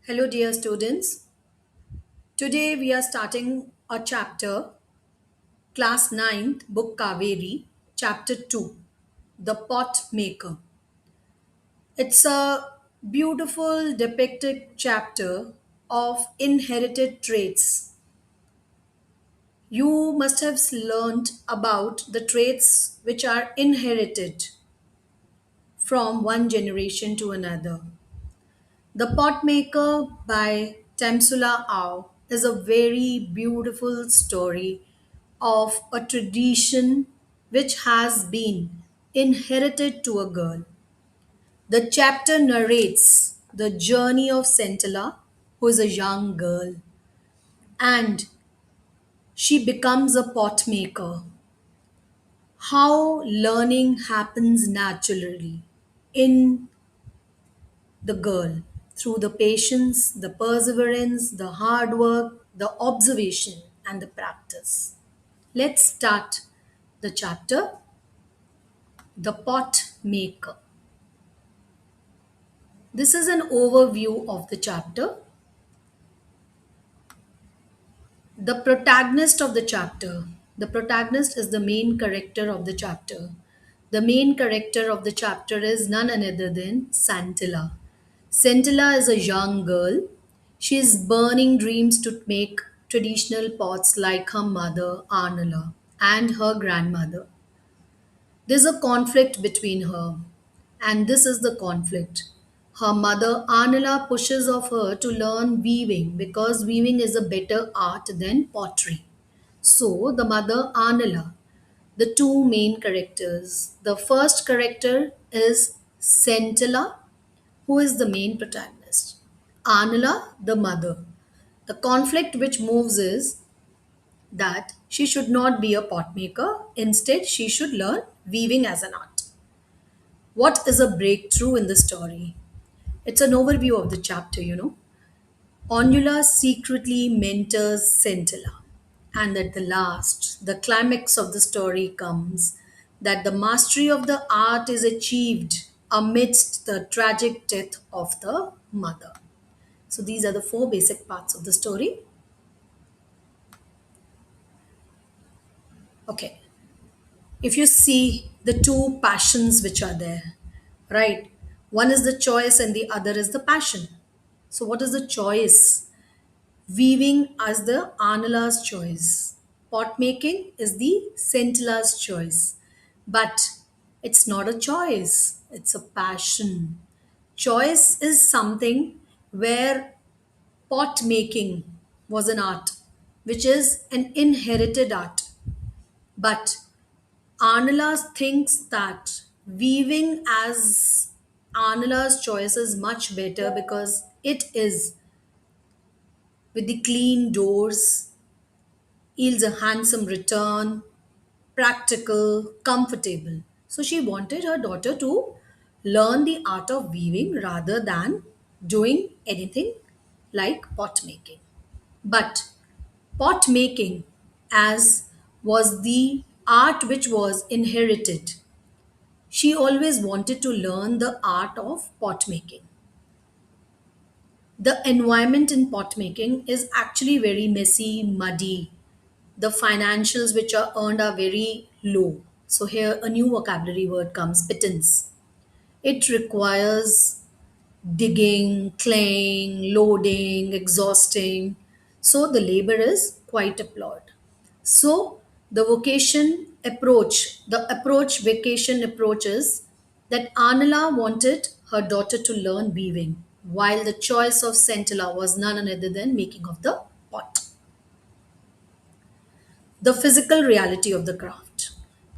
Hello, dear students. Today we are starting a chapter, Class Ninth, Book Kaveri, Chapter 2, The Pot Maker. It's a beautiful depicted chapter of inherited traits. You must have learned about the traits which are inherited from one generation to another. The Pot Maker by Tamsula Au is a very beautiful story of a tradition which has been inherited to a girl. The chapter narrates the journey of Centilla, who is a young girl, and she becomes a pot maker. How learning happens naturally in the girl through the patience, the perseverance, the hard work, the observation, and the practice. Let's start the chapter The Pot Maker. This is an overview of the chapter. The protagonist of the chapter. The protagonist is the main character of the chapter. The main character of the chapter is none other than Santilla. Santilla is a young girl. She is burning dreams to make traditional pots like her mother, Arnala, and her grandmother. There's a conflict between her, and this is the conflict. Her mother, Anila, pushes of her to learn weaving because weaving is a better art than pottery. So, the mother, Anila, the two main characters. The first character is Centilla, who is the main protagonist. Anila, the mother. The conflict which moves is that she should not be a pot maker, instead, she should learn weaving as an art. What is a breakthrough in the story? It's an overview of the chapter. Onula secretly mentors Centilla. And at the last, the climax of the story comes that the mastery of the art is achieved amidst the tragic death of the mother. So these are the four basic parts of the story. Okay. If you see the two passions which are there, right? One is the choice and the other is the passion. So, what is the choice? Weaving as the Anala's choice. Pot making is the Centilla's choice. But it's not a choice, it's a passion. Choice is something where pot making was an art, which is an inherited art. But Anila thinks that weaving as Anila's choice is much better because it is with the clean doors, yields a handsome return, practical, comfortable. So she wanted her daughter to learn the art of weaving rather than doing anything like pot making. But pot making, as was the art which was inherited, she always wanted to learn the art of pot making. The environment in pot making is actually very messy, muddy. The financials which are earned are very low. So, here a new vocabulary word comes pittance. It requires digging, claying, loading, exhausting. So, the labor is quite applaud. So the approach vacation approach is that Anila wanted her daughter to learn weaving, while the choice of Centilla was none other than making of the pot. The physical reality of the craft.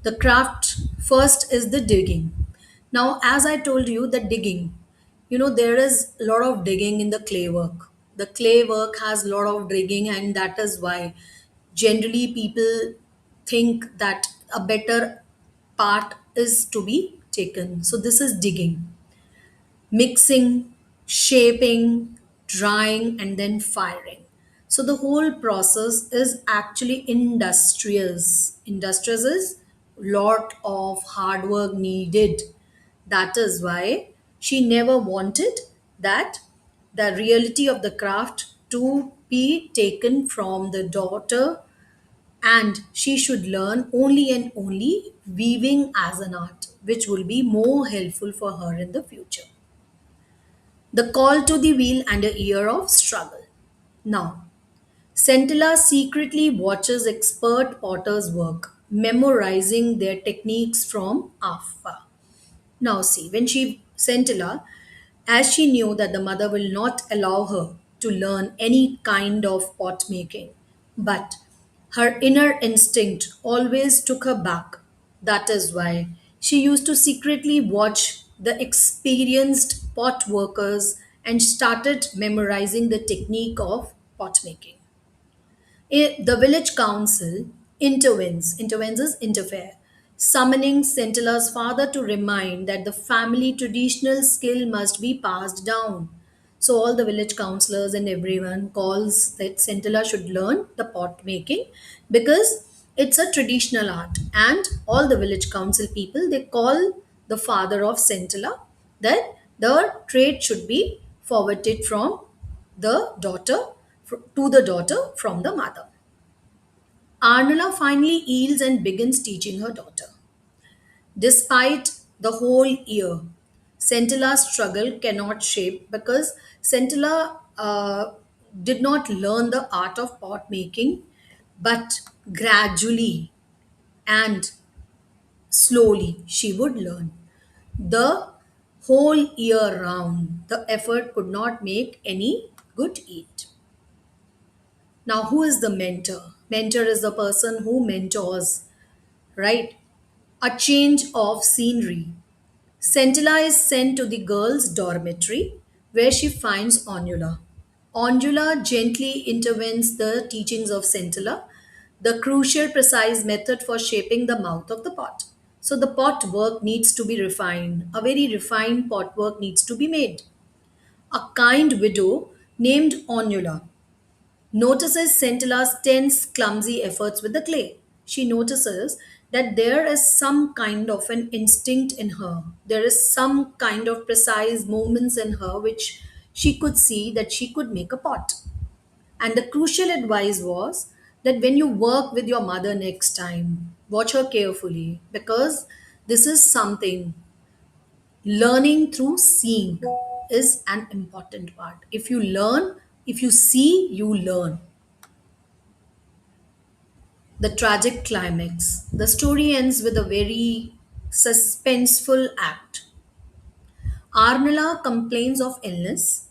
The craft first is the digging. Now, as I told you, the digging, there is a lot of digging in the clay work. The clay work has a lot of digging, and that is why generally people think that a better part is to be taken. So, this is digging, mixing, shaping, drying, and then firing. So the whole process is actually industrious. Industrious is lot of hard work needed. That is why she never wanted that the reality of the craft to be taken from the daughter, and she should learn only and only weaving as an art, which will be more helpful for her in the future. The call to the wheel and a year of struggle. Now, Centilla secretly watches expert potters work, memorizing their techniques from afar. Now, see, when she Centilla, as she knew that the mother will not allow her to learn any kind of pot making, but her inner instinct always took her back. That is why she used to secretly watch the experienced pot workers and started memorizing the technique of pot making. The village council intervenes is interfere, summoning Scintilla's father to remind that the family traditional skill must be passed down. So all the village councillors and everyone calls that Scintilla should learn the pot making because it's a traditional art. And all the village council people, they call the father of Scintilla that the trade should be forwarded from the daughter to the daughter from the mother. Arnala finally yields and begins teaching her daughter. Despite the whole year, Centilla's struggle cannot shape because Centilla did not learn the art of pot making, but gradually and slowly she would learn. The whole year round, the effort could not make any good yield. Now, who is the mentor? Mentor is the person who mentors, right? A change of scenery. Scintilla is sent to the girls' dormitory where she finds Onula. Onula gently intervenes the teachings of Scintilla, the crucial precise method for shaping the mouth of the pot. So the pot work needs to be refined. A very refined pot work needs to be made. A kind widow named Onula notices Scintilla's tense, clumsy efforts with the clay. She notices that there is some kind of an instinct in her. There is some kind of precise movements in her which she could see that she could make a pot. And the crucial advice was that when you work with your mother next time, watch her carefully because this is something learning through seeing is an important part. If you learn, if you see, you learn. The tragic climax. The story ends with a very suspenseful act. Arnala complains of illness,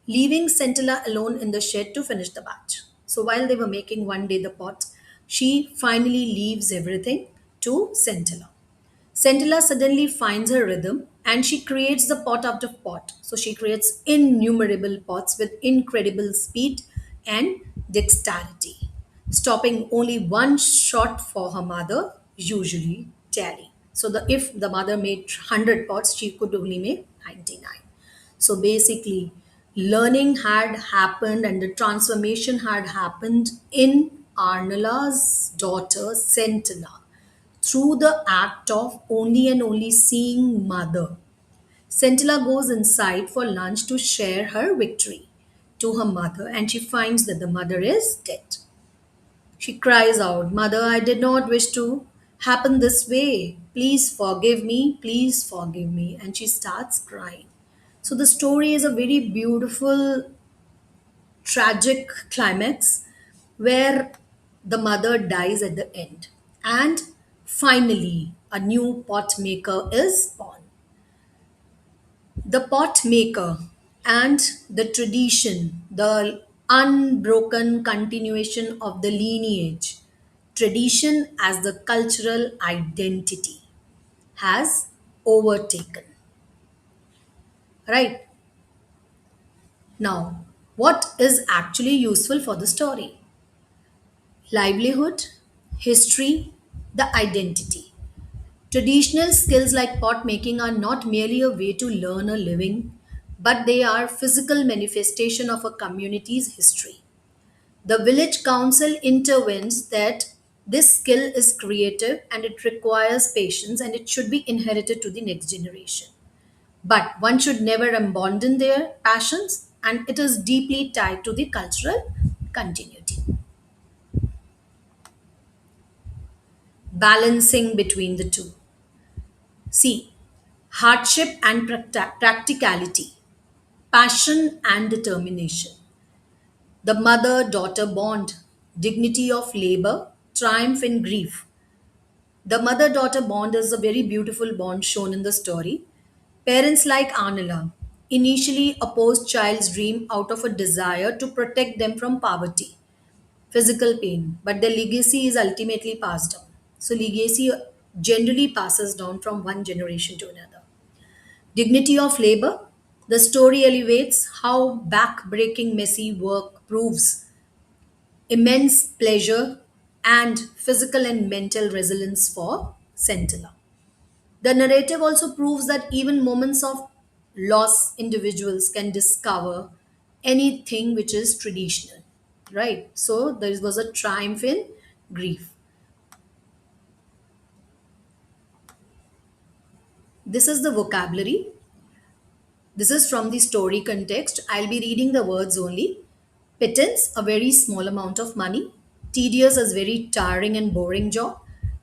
leaving Centilla alone in the shed to finish the batch. So while they were making one day the pot, she finally leaves everything to Centilla. Centilla suddenly finds her rhythm and she creates the pot after pot. So she creates innumerable pots with incredible speed and dexterity, stopping only one shot for her mother, usually Tally. So if the mother made 100 pots, she could only make 99. So basically, learning had happened and the transformation had happened in Arnala's daughter, Centilla through the act of only and only seeing mother. Centilla goes inside for lunch to share her victory to her mother and she finds that the mother is dead. She cries out, "Mother, I did not wish to happen this way. Please forgive me, please forgive me." And she starts crying. So the story is a very beautiful, tragic climax where the mother dies at the end. And finally, a new pot maker is born. The pot maker and the tradition, the unbroken continuation of the lineage, tradition as the cultural identity has overtaken. Right now, what is actually useful for the story? Livelihood, history, the identity. Traditional skills like pot making are not merely a way to learn a living, but they are physical manifestation of a community's history. The village council intervenes that this skill is creative and it requires patience and it should be inherited to the next generation. But one should never abandon their passions. and it is deeply tied to the cultural continuity. Balancing between the two. See, hardship and practicality, passion and determination, the mother daughter bond, dignity of labor, triumph in grief. The mother daughter bond is a very beautiful bond shown in the story. Parents like Anila initially opposed child's dream out of a desire to protect them from poverty, physical pain, but the legacy is ultimately passed down. So, legacy generally passes down from one generation to another. Dignity of labor. The story elevates how back-breaking messy work proves immense pleasure and physical and mental resilience for Centilla. The narrative also proves that even moments of loss, individuals can discover anything which is traditional, right? So there was a triumph in grief. This is the vocabulary. This is from the story context. I'll be reading the words only. Pittance, a very small amount of money. Tedious is very tiring and boring job.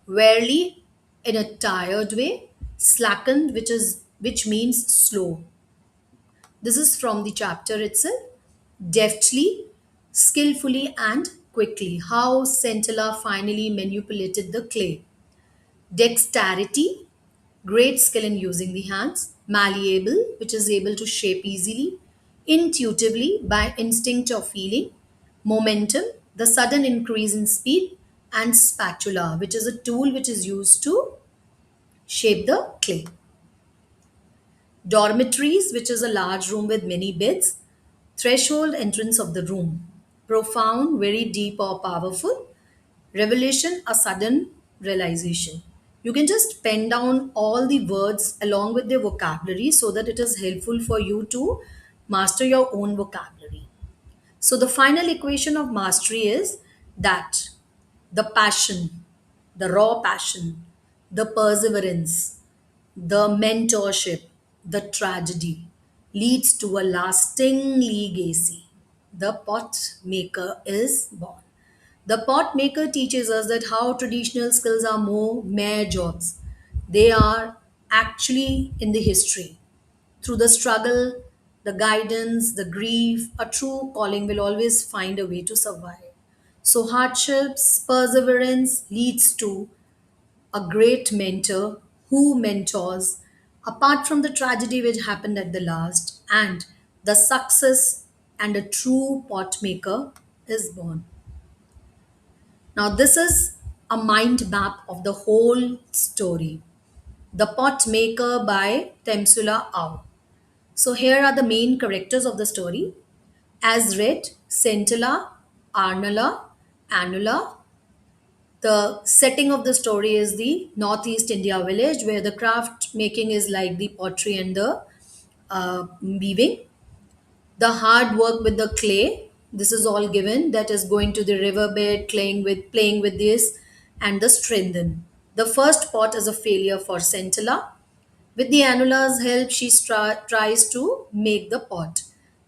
Wearily, in a tired way. Slackened, which means slow. This is from the chapter itself. Deftly, skillfully, and quickly. How Centilla finally manipulated the clay. Dexterity, great skill in using the hands. Malleable, which is able to shape easily. Intuitively, by instinct or feeling. Momentum, the sudden increase in speed. And spatula, which is a tool which is used to shape the clay. Dormitories, which is a large room with many beds. Threshold entrance of the room. Profound, very deep or powerful. Revelation, a sudden realization. You can just pen down all the words along with their vocabulary so that it is helpful for you to master your own vocabulary. So, the final equation of mastery is that the passion, the raw passion, the perseverance, the mentorship, the tragedy leads to a lasting legacy. The pot maker is born. The pot maker teaches us that how traditional skills are more mere jobs. They are actually in the history. Through the struggle, the guidance, the grief, a true calling will always find a way to survive. So, hardships, perseverance leads to a great mentor who mentors, apart from the tragedy which happened at the last, and the success and a true pot maker is born. Now, this is a mind map of the whole story. The Pot Maker by Temsula Au. So, here are the main characters of the story. Azret, Scintilla, Arnala, Anula. The setting of the story is the Northeast India village where the craft making is like the pottery and the weaving. The hard work with the clay, this is all given, that is going to the riverbed, playing with this, and the strengthen. The first pot is a failure for Centilla. With the annula's help, she tries to make the pot.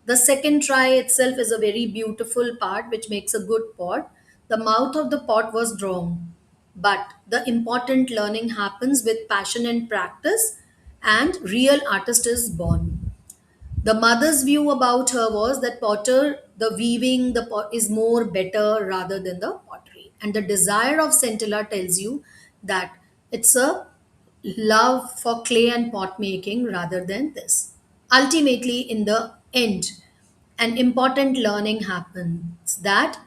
The second try itself is a very beautiful part which makes a good pot. The mouth of the pot was drawn, but the important learning happens with passion and practice, and real artist is born. The mother's view about her was that potter, the weaving, the pot is more better rather than the pottery. And the desire of Scintilla tells you that it's a love for clay and pot making rather than this. Ultimately, in the end, an important learning happens that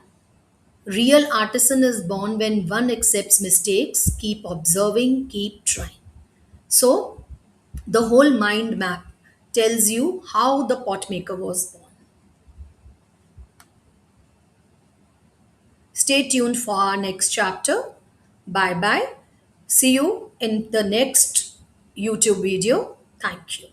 real artisan is born when one accepts mistakes, keep observing, keep trying. So, the whole mind map tells you how the pot maker was born. Stay tuned for our next chapter. Bye bye. See you in the next YouTube video. Thank you.